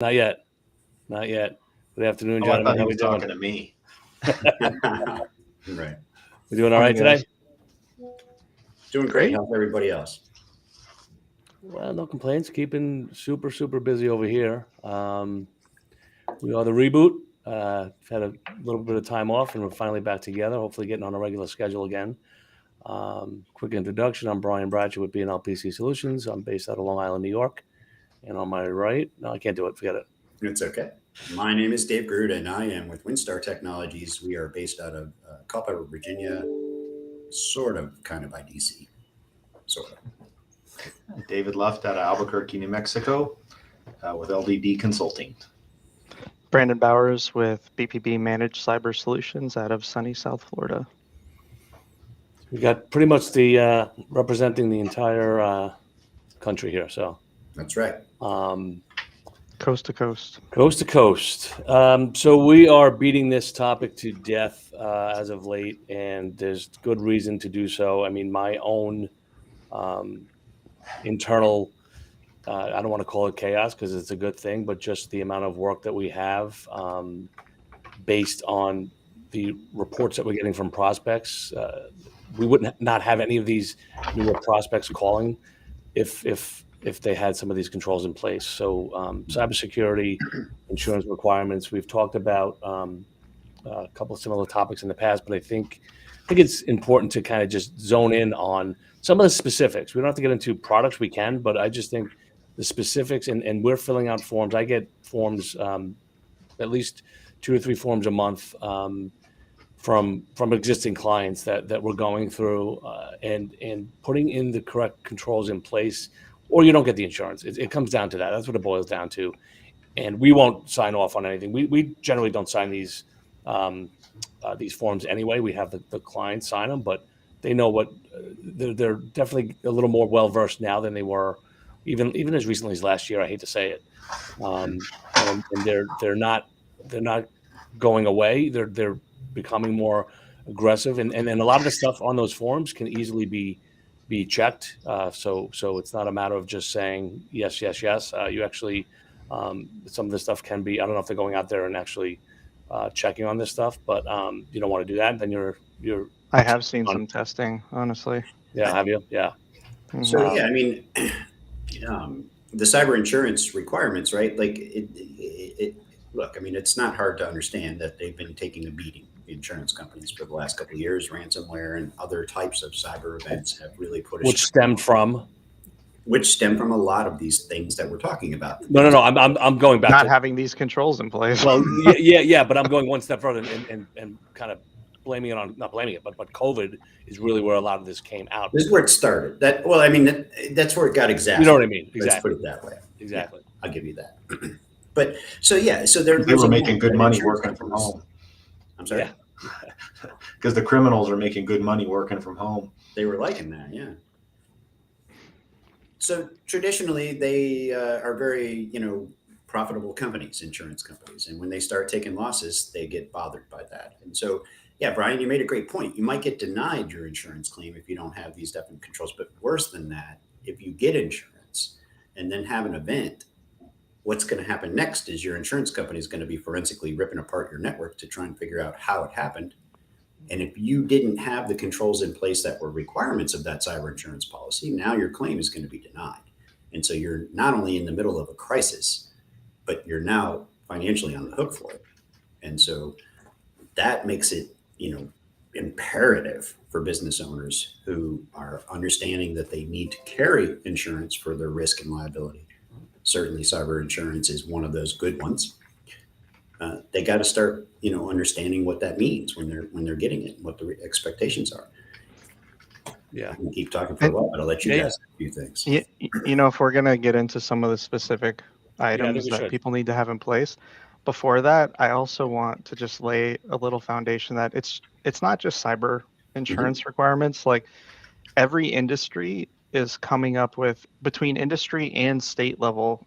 Not yet. Not yet. Good afternoon, Oh, I gentlemen. thought he How we was doing? talking to me. Right. We doing all right Morning, today? guys. Doing great. Great. How's everybody else? Well, no complaints. Keeping super, super busy over here. We are the reboot. Had a little bit of time off, and we're finally back together. Hopefully, getting on a regular schedule again. Quick introduction: I'm Brian Bradshaw with B&L PC Solutions. I'm based out of Long Island, New York. And on my right, no, I can't do it. Forget it. It's okay. My name is Dave Groot, and I am with Windstar Technologies. We are based out of Culpeper, Virginia, sort of, kind of by DC, sort of. David Luft out of Albuquerque, New Mexico, with LDD Consulting. Brandon Bowers with BPB Managed Cyber Solutions out of sunny South Florida. We got pretty much the representing the entire country here. So That's right. Coast to coast. coast to coast. So we are beating this topic to death as of late, and there's good reason to do so. I mean, my own internal, I don't want to call it chaos because it's a good thing, but just the amount of work that we have based on the reports that we're getting from prospects. We wouldn't not have any of these newer prospects calling if they had some of these controls in place. So cybersecurity, insurance requirements. We've talked about a couple of similar topics in the past, but I think it's important to kind of just zone in on some of the specifics. We don't have to get into products. We can, but I just think the specifics, and we're filling out forms. I get forms, at least 2 or 3 forms a month from existing clients that we're going through and putting in the correct controls in place, or you don't get the insurance. It comes down to that. That's what it boils down to. And we won't sign off on anything. We generally don't sign these forms anyway. We have the clients sign them, but they know what they're definitely a little more well versed now than they were even as recently as last year. I hate to say it, and they're not going away. They're becoming more aggressive, and a lot of the stuff on those forms can easily be checked. So it's not a matter of just saying yes, yes, yes. You actually some of the stuff can be. I don't know if they're going out there and actually checking on this stuff, but you don't want to do that. Then you're I have seen some testing, honestly. yeah. Have you? Yeah. So yeah, I mean, the cyber insurance requirements, right? Like it. Look, I mean, it's not hard to understand that they've been taking a beating. The insurance companies for the last couple of years, ransomware and other types of cyber events have really put Which stem from a lot of these things that we're talking about. No. I'm going back not to having these controls in place. well, yeah. But I'm going one step further and kind of blaming it on not blaming it, but COVID is really where a lot of this came out. This is where it started. That's where it got exactly. You know what I mean? Exactly. Let's put it that way. Exactly. Yeah, I'll give you that. But so they were making good money working from home. I'm sorry. Because the criminals are making good money working from home. They were liking that, yeah. So traditionally, they are very, profitable companies, insurance companies, and when they start taking losses, they get bothered by that. And so, yeah, Brian, you made a great point. You might get denied your insurance claim if you don't have these definite controls, but worse than that, if you get insurance and then have an event, what's going to happen next is your insurance company is going to be forensically ripping apart your network to try and figure out how it happened. And if you didn't have the controls in place that were requirements of that cyber insurance policy, now your claim is going to be denied. And so you're not only in the middle of a crisis, but you're now financially on the hook for it. And so that makes it, imperative for business owners who are understanding that they need to carry insurance for their risk and liability. Certainly cyber insurance is one of those good ones. They got to start, understanding what that means when they're getting it, what the expectations are. Yeah. I can keep talking for a while, but I'll let you guys say a few things. If we're going to get into some of the specific items that people need to have in place, before that, I also want to just lay a little foundation that it's not just cyber insurance requirements. Like every industry is coming up with between industry and state level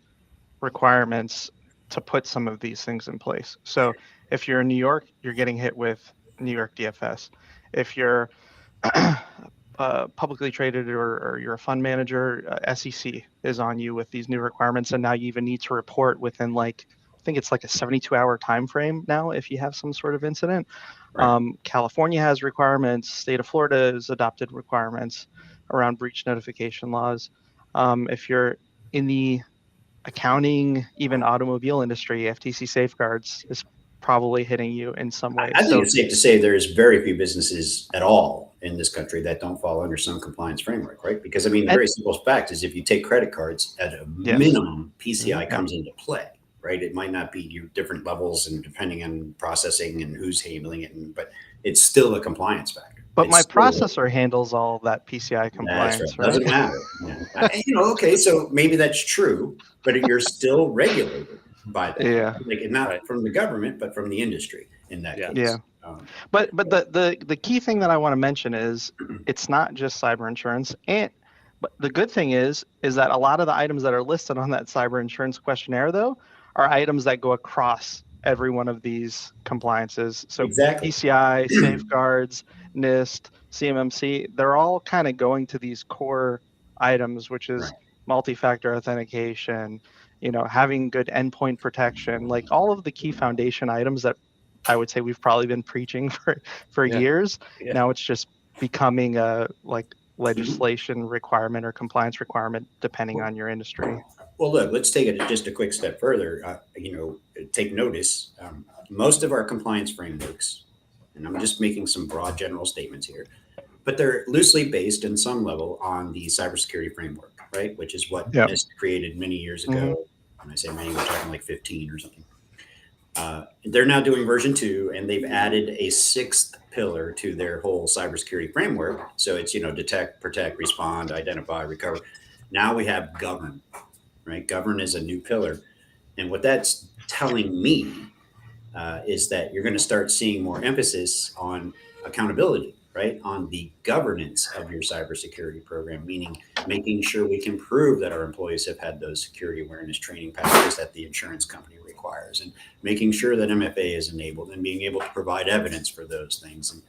requirements to put some of these things in place. So if you're in New York, you're getting hit with New York DFS. If you're a publicly traded or you're a fund manager, SEC is on you with these new requirements, and now you even need to report within I think it's like a 72-hour time frame now if you have some sort of incident. Right. California has requirements. State of Florida has adopted requirements around breach notification laws. If you're in the accounting, even automobile industry, FTC safeguards is probably hitting you in some way. I think it's safe to say there's very few businesses at all in this country that don't fall under some compliance framework, right? Because I mean, the very simple fact is if you take credit cards at a minimum, PCI comes into play, right? It might not be your different levels and depending on processing and who's handling it, but it's still a compliance factor. But my processor handles all that PCI compliance. That's right. Doesn't matter. Okay, so maybe that's true, but you're still regulated by that. Yeah. Not from the government, but from the industry in that case. Yeah. But the key thing that I want to mention is it's not just cyber insurance. But the good thing is that a lot of the items that are listed on that cyber insurance questionnaire, though, are items that go across every one of these compliances. So PCI, safeguards, NIST, CMMC, they're all kind of going to these core items, which is multi-factor authentication, having good endpoint protection, like all of the key foundation items that I would say we've probably been preaching for years. Yeah. Now it's just becoming a legislation requirement or compliance requirement depending on your industry. Well, look, let's take it just a quick step further. Take notice. Most of our compliance frameworks, and I'm just making some broad general statements here, but they're loosely based in some level on the cybersecurity framework, right? Which is what NIST created many years ago. When I say many, we're talking like 15 or something. They're now doing version 2, and they've added a 6th pillar to their whole cybersecurity framework. So it's, detect, protect, respond, identify, recover. Now we have govern, right? Govern is a new pillar. And what that's telling me is that you're going to start seeing more emphasis on accountability, right? On the governance of your cybersecurity program, meaning making sure we can prove that our employees have had those security awareness training packages that the insurance company requires, and making sure that MFA is enabled and being able to provide evidence for those things. And,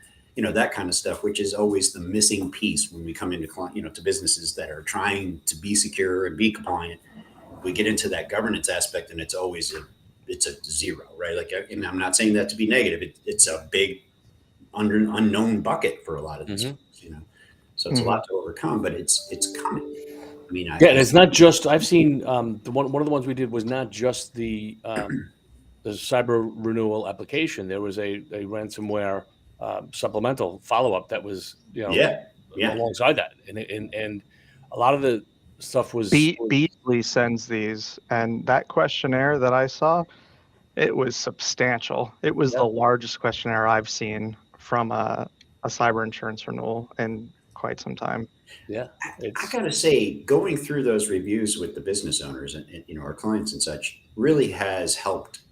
that kind of stuff, which is always the missing piece when we come into, to businesses that are trying to be secure and be compliant. We get into that governance aspect and it's always it's a zero, right? And I'm not saying that to be negative. It's a big unknown bucket for a lot of these folks, so it's a lot to overcome, but it's coming. I mean, and it's not just, I've seen one of the ones we did was not just the cyber renewal application. There was a ransomware supplemental follow-up that was, alongside that. And a lot of the stuff was Beasley sends these, and that questionnaire that I saw, it was substantial. It was the largest questionnaire I've seen from a cyber insurance renewal in quite some time. Yeah, I gotta say, going through those reviews with the business owners and our clients and such really has helped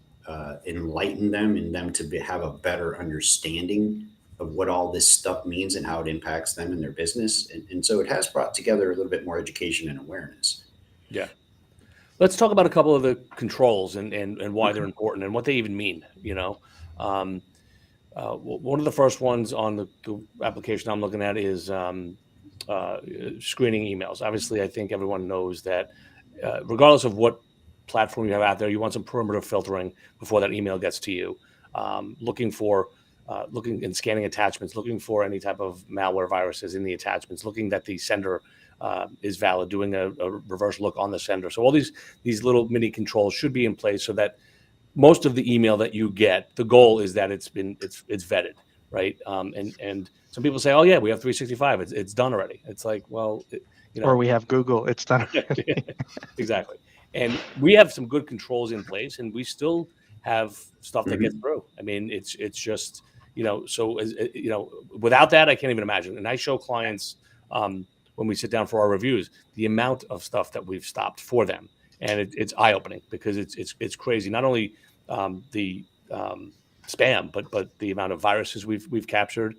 enlighten them and them to have a better understanding of what all this stuff means and how it impacts them and their business. And so it has brought together a little bit more education and awareness. Yeah. Let's talk about a couple of the controls and why they're important and what they even mean. One of the first ones on the application I'm looking at is screening emails. Obviously, I think everyone knows that regardless of what platform you have out there, you want some perimeter filtering before that email gets to you. Looking and scanning attachments, looking for any type of malware viruses in the attachments, looking that the sender is valid, doing a reverse look on the sender. So all these little mini controls should be in place so that most of the email that you get, the goal is that it's vetted, right? And some people say, oh yeah, we have 365, it's done already. It's like, well, or we have Google, it's done. Exactly. And we have some good controls in place, and we still have stuff that gets through. I mean, it's just, so without that, I can't even imagine. And I show clients when we sit down for our reviews, the amount of stuff that we've stopped for them. And it's eye-opening because it's crazy. Not only the spam, but the amount of viruses we've captured,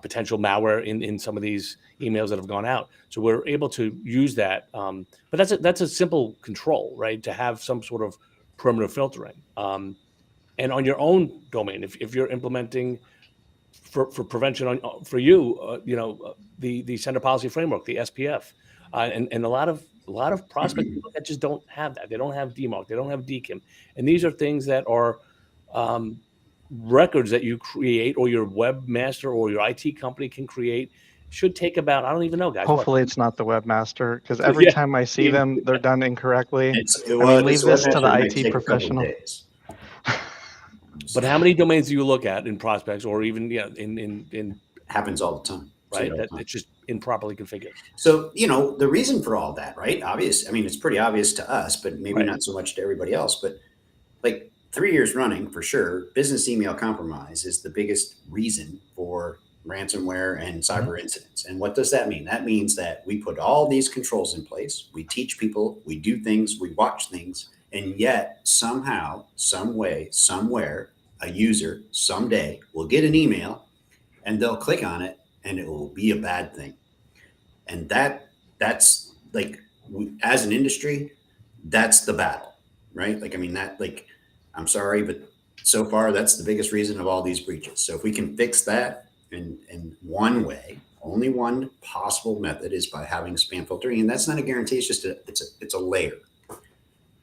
potential malware in some of these emails that have gone out. So we're able to use that. But that's a simple control, right? To have some sort of perimeter filtering. And on your own domain, if you're implementing for prevention for you, the Center Policy Framework, the SPF, and a lot of prospects that just don't have that. They don't have DMARC, they don't have DKIM, and these are things that are records that you create, or your webmaster or your IT company can create. Should take about, I don't even know, guys. Hopefully it's not the webmaster, because every time I see them, they're done incorrectly. Leave this to the IT professional. But how many domains do you look at in prospects, or even in happens all the time, right? That it's just improperly configured. So the reason for all that, right? Obvious. I mean, it's pretty obvious to us, but maybe not so much to everybody else. But like 3 years running, for sure, business email compromise is the biggest reason for ransomware and cyber incidents. And what does that mean? That means that we put all these controls in place. We teach people. We do things. We watch things. And yet somehow, some way, somewhere, a user someday will get an email and they'll click on it and it will be a bad thing. And that's like, as an industry, that's the battle, right? Like, I mean, I'm sorry, but so far that's the biggest reason of all these breaches. So if we can fix that in one way, only one possible method is by having spam filtering. And that's not a guarantee. It's just it's a layer.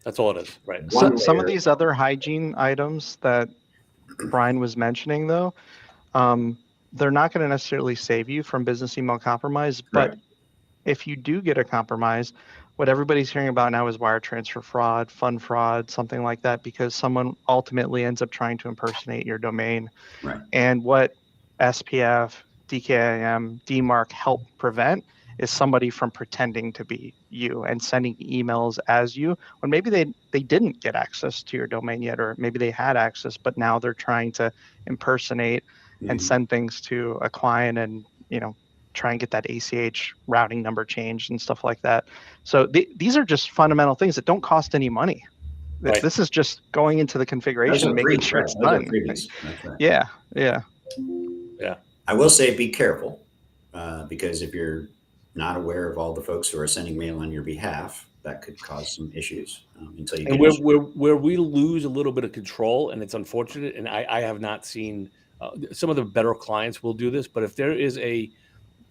That's all it is, right? Some of these other hygiene items that Brian was mentioning, though, they're not going to necessarily save you from business email compromise. But if you do get a compromise, what everybody's hearing about now is wire transfer fraud, fund fraud, something like that, because someone ultimately ends up trying to impersonate your domain. Right. And what SPF, DKIM, DMARC help prevent is somebody from pretending to be you and sending emails as you, when maybe they didn't get access to your domain yet, or maybe they had access, but now they're trying to impersonate and send things to a client and, try and get that ACH routing number changed and stuff like that. So these are just fundamental things that don't cost any money. Right. This is just going into the configuration, making sure it's done. Yeah. I will say be careful, because if you're not aware of all the folks who are sending mail on your behalf, that could cause some issues until you get where we lose a little bit of control, and it's unfortunate, and I have not seen some of the better clients will do this, but if there is a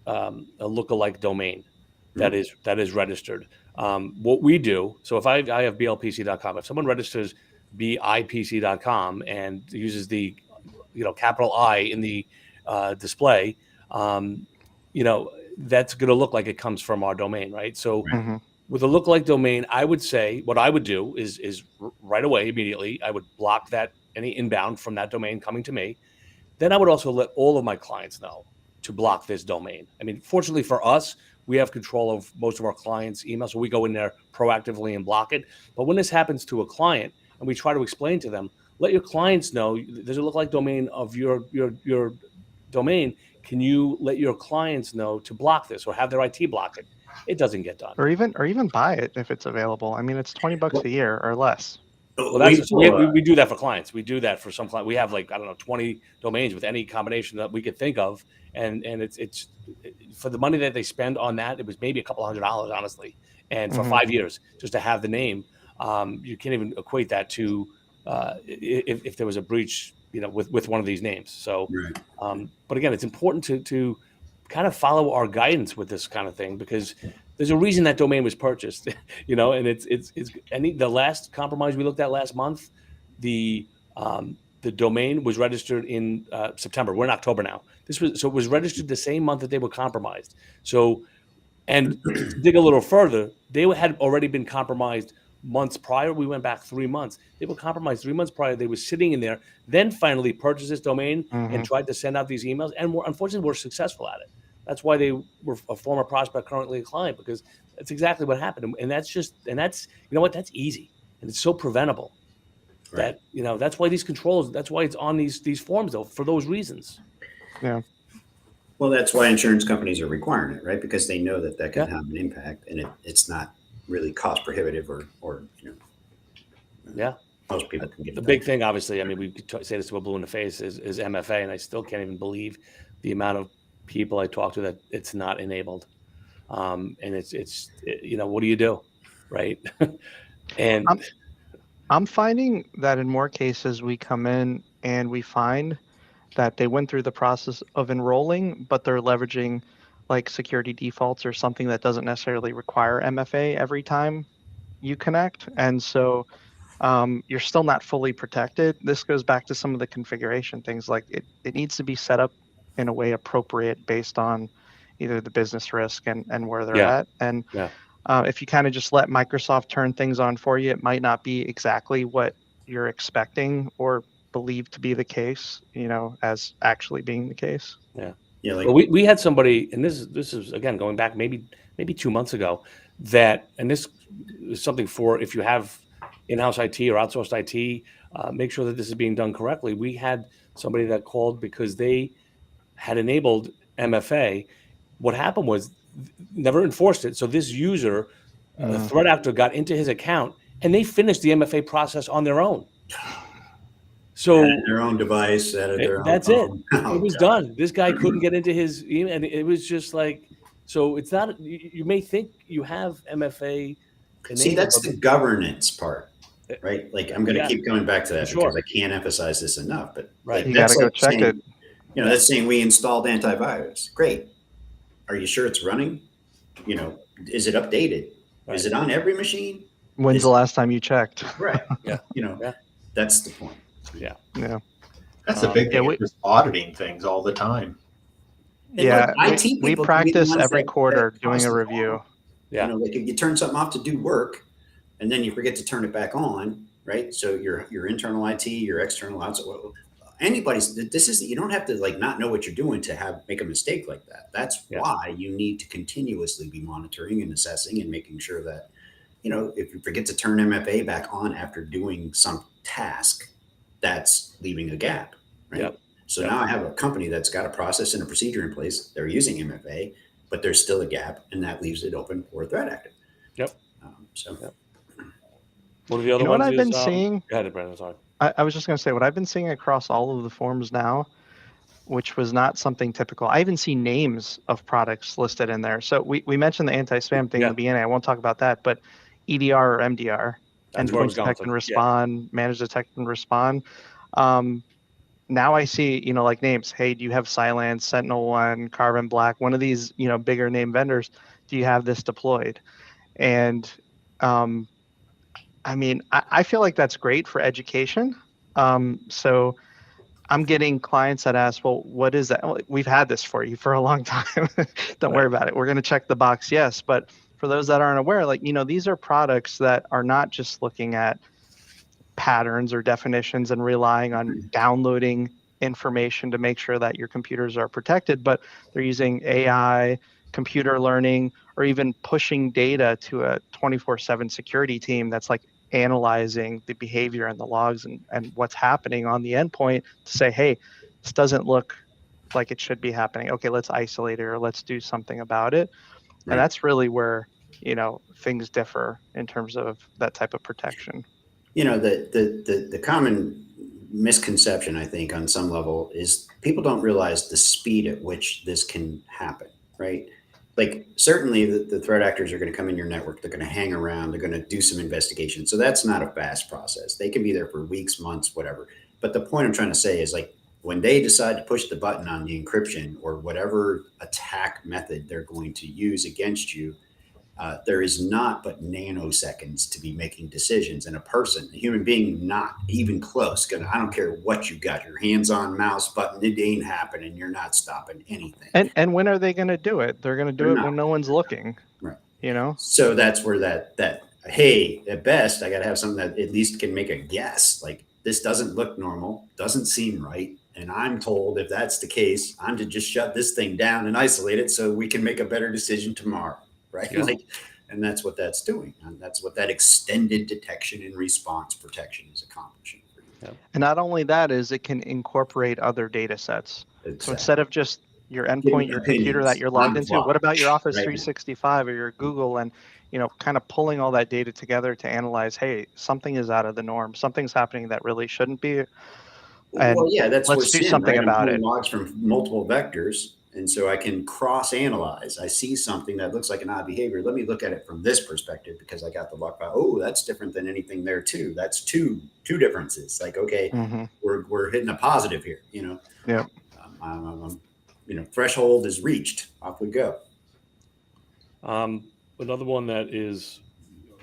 lookalike domain that is registered, what we do, so if I have blpc.com, if someone registers bipc.com and uses the capital I in the display, that's going to look like it comes from our domain, right? So with a lookalike domain, I would say what I would do is right away, immediately, I would block any inbound from that domain coming to me. Then I would also let all of my clients know to block this domain. I mean, fortunately for us, we have control of most of our clients' emails, so we go in there proactively and block it. But when this happens to a client, and we try to explain to them, let your clients know there's a lookalike domain of your domain. Can you let your clients know to block this, or have their IT block it? It doesn't get done. Or even buy it if it's available. I mean, it's $20 a year or less. Well, we do that for clients. We do that for some clients. We have 20 domains with any combination that we could think of, and it's for the money that they spend on that. It was maybe a couple $100, honestly, and for 5 years just to have the name. You can't even equate that to if there was a breach, with one of these names. So, but again, it's important to kind of follow our guidance with this kind of thing, because there's a reason that domain was purchased, and it's the last compromise we looked at last month, the domain was registered in September. We're in October now. It was registered the same month that they were compromised. So, and to dig a little further, they had already been compromised months prior. We went back 3 months. They were compromised 3 months prior. They were sitting in there, then finally purchased this domain and tried to send out these emails, and unfortunately were successful at it. That's why they were a former prospect, currently a client, because that's exactly what happened. And that's that's easy, and it's so preventable. That that's why these controls, that's why it's on these forms, though, for those reasons. Yeah. Well, that's why insurance companies are requiring it, right? Because they know that can have an impact, and it's not really cost prohibitive or most people can get the big thing. Obviously, I mean, we could say this to a blue in the face is MFA, and I still can't even believe the amount of people I talk to that it's not enabled. And it's what do you do, right? And I'm finding that in more cases we come in and we find that they went through the process of enrolling, but they're leveraging like security defaults or something that doesn't necessarily require MFA every time you connect. And so you're still not fully protected. This goes back to some of the configuration things, like it needs to be set up in a way appropriate based on either the business risk and where they're Yeah. at. And Yeah. if you kind of just let Microsoft turn things on for you, it might not be exactly what you're expecting or believed to be the case, as actually being the case. Yeah. Yeah, like Well, we had somebody, and this is again going back maybe 2 months ago, and this is something for if you have in-house IT or outsourced IT, make sure that this is being done correctly. We had somebody that called because they had enabled MFA. What happened was never enforced it. So this user, the threat actor, got into his account and they finished the MFA process on their own. So added their own device, added their own. that's it. Oh, It was God. done. This guy couldn't get into his email, and it was just like, so it's not. You may think you have MFA enabled. See, that's the governance part, right? Like I'm going to keep coming back to that sure. because I can't emphasize this enough. But Right. You got to go check it. That's saying we installed antivirus. Great. Are you sure it's running? Is it updated? Right. Is it on every machine? When's the last time you checked? Right. Yeah. That's the point. Yeah. Yeah. That's a big thing. Just auditing things all the time. Yeah, IT we people practice can be the ones every that quarter doing cause a the review. problem. Yeah. Like if you turn something off to do work and then you forget to turn it back on, right? So your internal IT, your external outside, you don't have to like not know what you're doing to make a mistake like that. That's why you need to continuously be monitoring and assessing and making sure that, if you forget to turn MFA back on after doing some task, that's leaving a gap, right? Yep. So now I have a company that's got a process and a procedure in place. They're using MFA, but there's still a gap, and that leaves it open for a threat actor. Yep. Yep. One of the other ones what I've been is, seeing? Go ahead, Brandon. Sorry. I was just going to say what I've been seeing across all of the forums now, which was not something typical. I even see names of products listed in there. So we mentioned the anti-spam thing in the beginning. I won't talk about that, but EDR or MDR, endpoint detect and respond, manage, detect and respond. Now I see, like names. Hey, do you have Cylance, Sentinel-1, Carbon Black, one of these, bigger name vendors? Do you have this deployed? And I feel like that's great for education. So I'm getting clients that ask, well, what is that? Well, we've had this for you for a long time. Don't worry about it. We're going to check the box. Yes. But for those that aren't aware, these are products that are not just looking at patterns or definitions and relying on downloading information to make sure that your computers are protected, but they're using AI, computer learning, or even pushing data to a 24/7 security team that's like analyzing the behavior and the logs and what's happening on the endpoint to say, hey, this doesn't look like it should be happening. Okay, let's isolate it or let's do something about it. Right. And that's really where, things differ in terms of that type of protection. The common misconception, I think, on some level is people don't realize the speed at which this can happen, right? Like certainly the threat actors are going to come in your network. They're going to hang around. They're going to do some investigation. So that's not a fast process. They can be there for weeks, months, whatever. But the point I'm trying to say is like when they decide to push the button on the encryption or whatever attack method they're going to use against you, there is not but nanoseconds to be making decisions. And a human being, not even close. I don't care what you got, your hands on mouse button, it ain't happening. You're not stopping anything. And when are they going to do it? They're going to do it when no one's looking. Right. So that's where that hey, at best, I got to have something that at least can make a guess. Like this doesn't look normal, doesn't seem right. And I'm told if that's the case, I'm to just shut this thing down and isolate it so we can make a better decision tomorrow. Right. Yeah. And that's what that's doing. And that's what that extended detection and response protection is accomplishing for you. Yeah. And not only that is it can incorporate other data sets. Exactly. So instead of just your endpoint, your computer that you're logged into, what about your Office 365 or your Google and, kind of pulling all that data together to analyze, hey, something is out of the norm. Something's happening that really shouldn't be. And that's let's do something about it. Logs from multiple vectors. And so I can cross analyze. I see something that looks like an odd behavior. Let me look at it from this perspective because I got the lock file. Oh, that's different than anything there too. That's two differences. Like, okay, we're hitting a positive here, you know. Yeah. Threshold is reached. Off we go. Another one that is,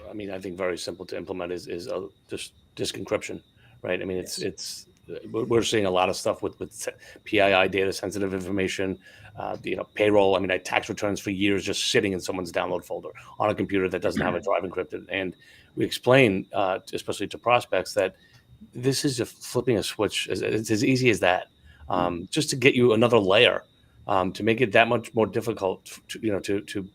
I mean, I think very simple to implement is just disk encryption, right? I mean, it's we're seeing a lot of stuff with PII, data sensitive information, payroll. I mean, I tax returns for years just sitting in someone's download folder on a computer that doesn't have a drive encrypted. And we explain, especially to prospects, that this is just flipping a switch. It's as easy as that, just to get you another layer, to make it that much more difficult to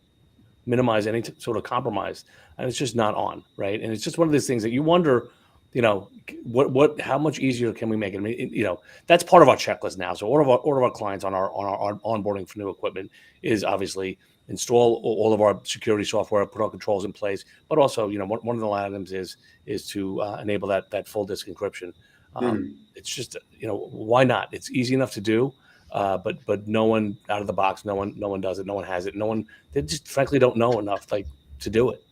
minimize any sort of compromise, and it's just not on, right? And it's just one of those things that you wonder, how much easier can we make it? I mean, that's part of our checklist now. So all of our clients on our onboarding for new equipment is obviously install all of our security software, put our controls in place, but also, one of the items is to enable that full disk encryption. It's just, why not? It's easy enough to do. But no one out of the box, no one does it. No one has it. They just frankly don't know enough to do it.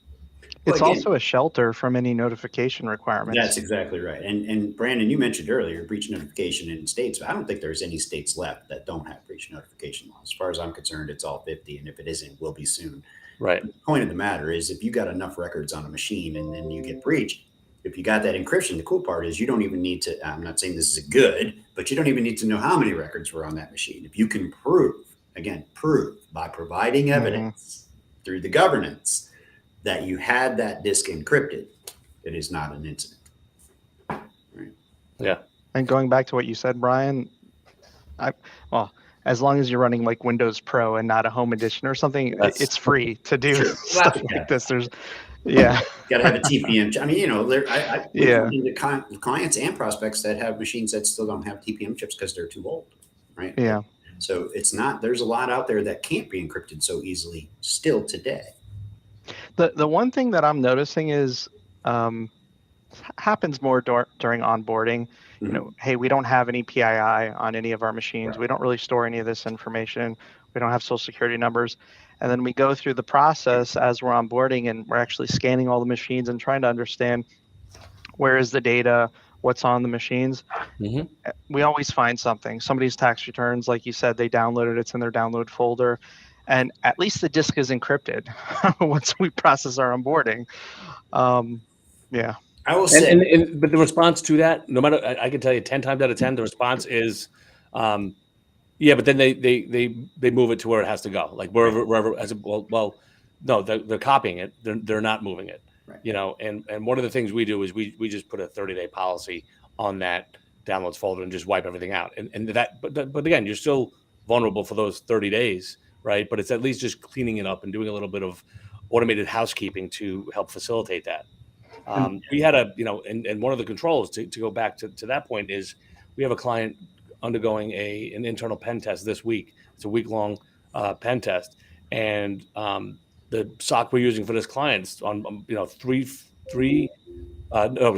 It's also a shelter from any notification requirements. That's exactly right. And Brandon, you mentioned earlier breach notification in states. I don't think there's any states left that don't have breach notification laws. As far as I'm concerned, it's all 50, and if it isn't, will be soon. Right. But the point of the matter is, if you got enough records on a machine and then you get breached, if you got that encryption, the cool part is you don't even need to, I'm not saying this is good, but you don't even need to know how many records were on that machine. If you can prove by providing evidence through the governance that you had that disk encrypted, it is not an incident. Right? Yeah. And going back to what you said, Brian, as long as you're running like Windows Pro and not a Home Edition or something, it's free to do stuff like this. Yeah. Got to have a TPM. I mean, the clients and prospects that have machines that still don't have TPM chips because they're too old, right? Yeah. So there's a lot out there that can't be encrypted so easily still today. The one thing that I'm noticing is happens more during onboarding. Hey, we don't have any PII on any of our machines. Right. We don't really store any of this information. We don't have social security numbers. And then we go through the process as we're onboarding and we're actually scanning all the machines and trying to understand where is the data, what's on the machines. We always find something. Somebody's tax returns, like you said, they downloaded, it's in their download folder. And at least the disk is encrypted once we process our onboarding. Yeah. I will say, but the response to that, no matter, I can tell you 10 times out of 10, the response is, yeah, but then they move it to where it has to go, like wherever no, they're copying it. They're not moving it, right. And one of the things we do is we just put a 30-day policy on that downloads folder and just wipe everything out. But again, you're still vulnerable for those 30 days, right? But it's at least just cleaning it up and doing a little bit of automated housekeeping to help facilitate that. We had and one of the controls to go back to that point is we have a client undergoing an internal pen test this week. It's a week-long pen test, and the SOC we're using for this client's on we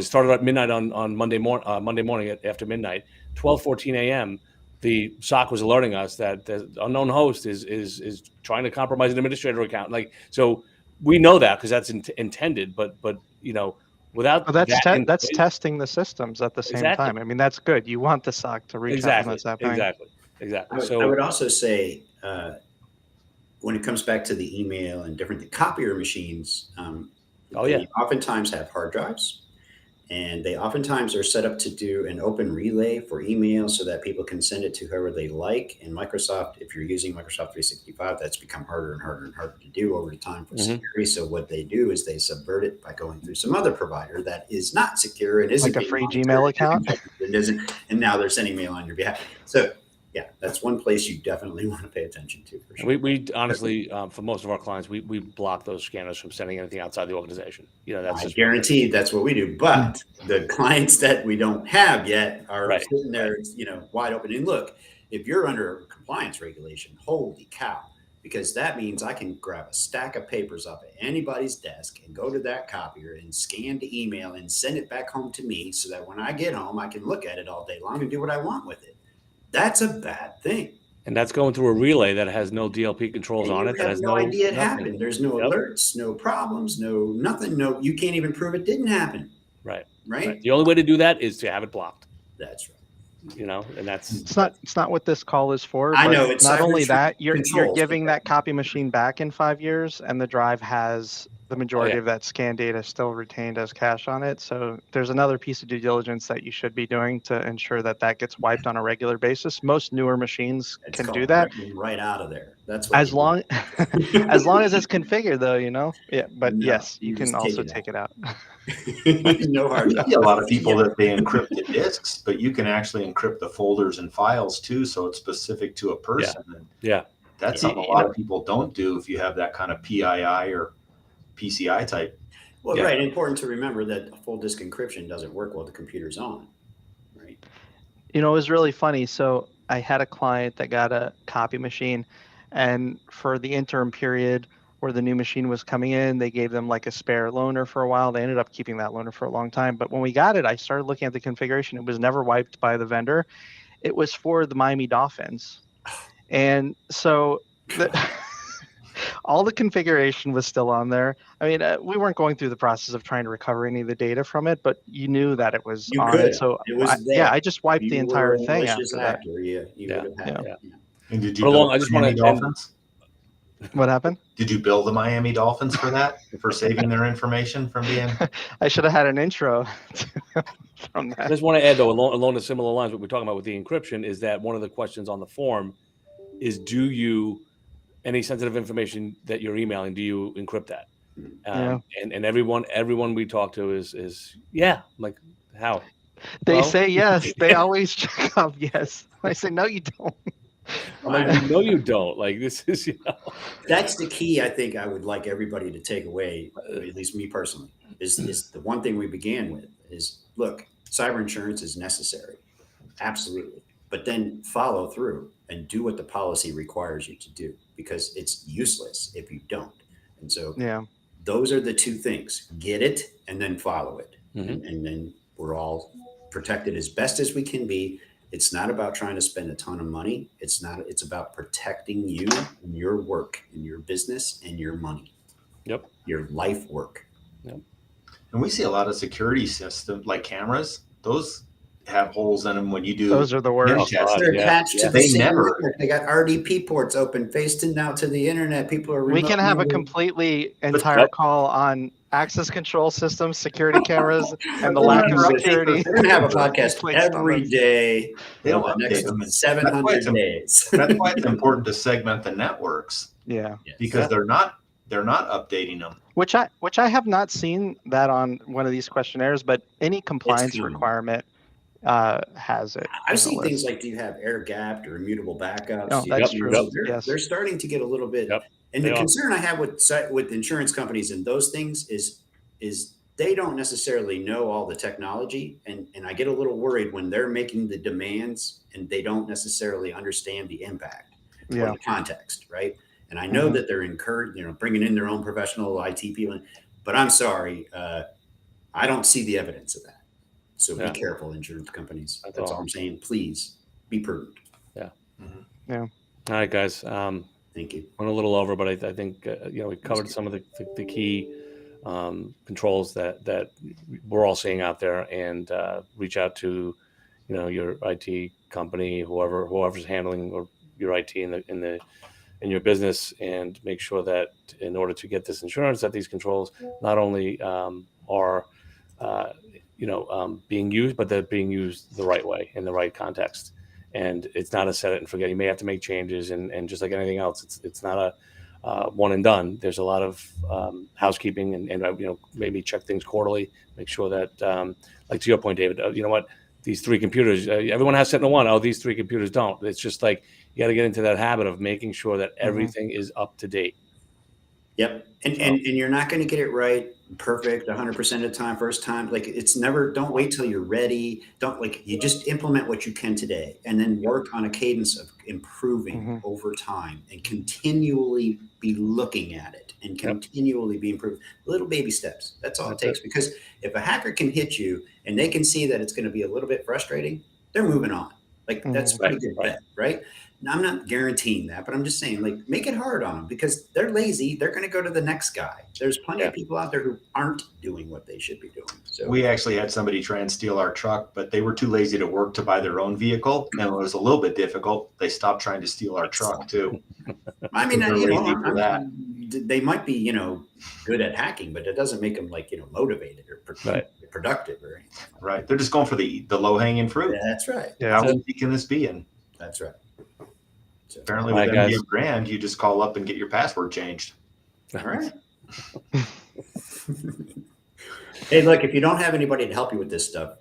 started at midnight on Monday morning after midnight, 12:14 a.m. The SOC was alerting us that the unknown host is trying to compromise an administrator account. Like, so we know that because that's intended, but without that's testing the systems at the same time. I mean, that's good. You want the SOC to reach out when that's happening. Exactly. I would also say when it comes back to the email and the copier machines, they oftentimes have hard drives, and they oftentimes are set up to do an open relay for email so that people can send it to whoever they like. And Microsoft, if you're using Microsoft 365, that's become harder and harder and harder to do over time for security. So what they do is they subvert it by going through some other provider that is not secure and isn't like a free Gmail account. And now they're sending mail on your behalf. So yeah, that's one place you definitely want to pay attention to. For sure. We honestly, for most of our clients, we block those scanners from sending anything outside the organization. That's just guaranteed. That's what we do. But the clients that we don't have yet are sitting there, wide open. And look, if you're under compliance regulation, holy cow, because that means I can grab a stack of papers off of anybody's desk and go to that copier and scan the email and send it back home to me so that when I get home, I can look at it all day long and do what I want with it. That's a bad thing. And that's going through a relay that has no DLP controls And on you it. That have has no idea it nothing. happened. There's no Yep. alerts, no problems, no nothing. No, you can't even prove it didn't happen. Right. Right. The only way to do that is to have it blocked. That's right. And that's It's not what this call is for. I But know, it's not cyber only that, you're controls. giving that copy machine back in 5 years, and the drive has the majority of that scan data still retained as cache on it. So there's another piece of due diligence that you should be doing to ensure that that gets wiped on a regular basis. Most newer machines can do that. Right out of there. That's what As long as long as it's configured, though, Yeah, but No, yes, you you can just also take take it out. No hard I see a lot of people that they encrypt the disks, but you can actually encrypt the folders and files too, so it's specific to a person. And that's something a lot of people don't do if you have that kind of PII or PCI type. Well, right. Important to remember that full disk encryption doesn't work while the computer's on. Right. It was really funny. So I had a client that got a copy machine, and for the interim period where the new machine was coming in, they gave them like a spare loaner for a while. They ended up keeping that loaner for a long time. But when we got it, I started looking at the configuration. It was never wiped by the vendor. It was for the Miami Dolphins. And so all the configuration was still on there. I mean, we weren't going through the process of trying to recover any of the data from it, but you knew that it was on it. So it was I just wiped the entire thing after that. You would have had it. And did you build the Miami Dolphins? What happened? Did you bill the Miami Dolphins for that, for saving their information from being? I should have had an intro from that. I just want to add, though, along the similar lines, what we're talking about with the encryption is that one of the questions on the form is, do you, any sensitive information that you're emailing, do you encrypt that? And everyone we talk to is like, how? They say yes. They always check up yes. I say, no, you don't. I'm like, no, you don't. Like, this is, That's the key. I think I would like everybody to take away, at least me personally, is the one thing we began with is, look, cyber insurance is necessary. Absolutely. But then follow through and do what the policy requires you to do, because it's useless if you don't. And so those are the two things: get it and then follow it. And then we're all protected as best as we can be. It's not about trying to spend a ton of money. It's about protecting you and your work and your business and your money. Your life work. And we see a lot of security systems like cameras. Those have holes in them when you do. Those are the worst. They're attached to the same network. They got RDP ports open, facing out to the internet. People are. We can have a completely entire call on access control systems, security cameras, and the lack of security. We're gonna have a podcast every day. They don't update them. 700 days. That's why it's important to segment the networks. Because they're not updating them. Which I have not seen that on one of these questionnaires, but any compliance requirement has it. I've seen things like, do you have air gapped or immutable backups? Oh, that's true. They're starting to get a little bit. And the concern I have with insurance companies and those things is they don't necessarily know all the technology, and I get a little worried when they're making the demands and they don't necessarily understand the impact or the context, right? And I know that they're bringing in their own professional IT people, but I'm sorry, I don't see the evidence of that. So be careful, insurance companies. That's all I'm saying. Please be prudent. All right, guys. Thank you. Went a little over, but I think we covered some of the key controls that we're all seeing out there, and reach out to your IT company, whoever's handling your IT in your business, and make sure that in order to get this insurance, that these controls not only are being used, but they're being used the right way in the right context. And it's not a set it and forget. You may have to make changes, and just like anything else, it's not a one and done. There's a lot of housekeeping, and maybe check things quarterly. Make sure that, like to your point, David, you know what, these three computers, everyone has SentinelOne. Oh, these three computers don't. It's just like you got to get into that habit of making sure that everything is up to date. Yep. And you're not going to get it right perfect 100% of the time, first time. Like, it's never, don't wait till you're ready. You just implement what you can today, and then work on a cadence of improving over time, and continually be looking at it and continually be improved. Little baby steps. That's all it takes. Because if a hacker can hit you and they can see that it's going to be a little bit frustrating, they're moving on. Like that's a pretty good bet, right? Now, I'm not guaranteeing that, but I'm just saying, like, make it hard on them because they're lazy. They're going to go to the next guy. There's plenty of people out there who aren't doing what they should be doing. So we actually had somebody try and steal our truck, but they were too lazy to work to buy their own vehicle, and it was a little bit difficult. They stopped trying to steal our truck too. I mean, They're lazy for that. They might be, good at hacking, but it doesn't make them like, motivated or productive or anything. Right. They're just going for the low hanging fruit. Yeah, that's right. How easy can this be? And that's right. So, apparently with MDM Grand, you just call up and get your password changed. All right. Hey, look, if you don't have anybody to help you with this stuff,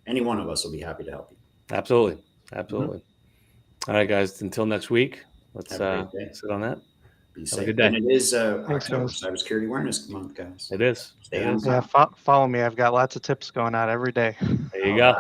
any one of us will be happy to help you. Absolutely. Absolutely. All right, guys. Until next week, let's sit on that. Be safe. Have a good day. And it is October Cybersecurity Awareness Month, guys. It is. Yeah, follow me. I've got lots of tips going out every day. There you go.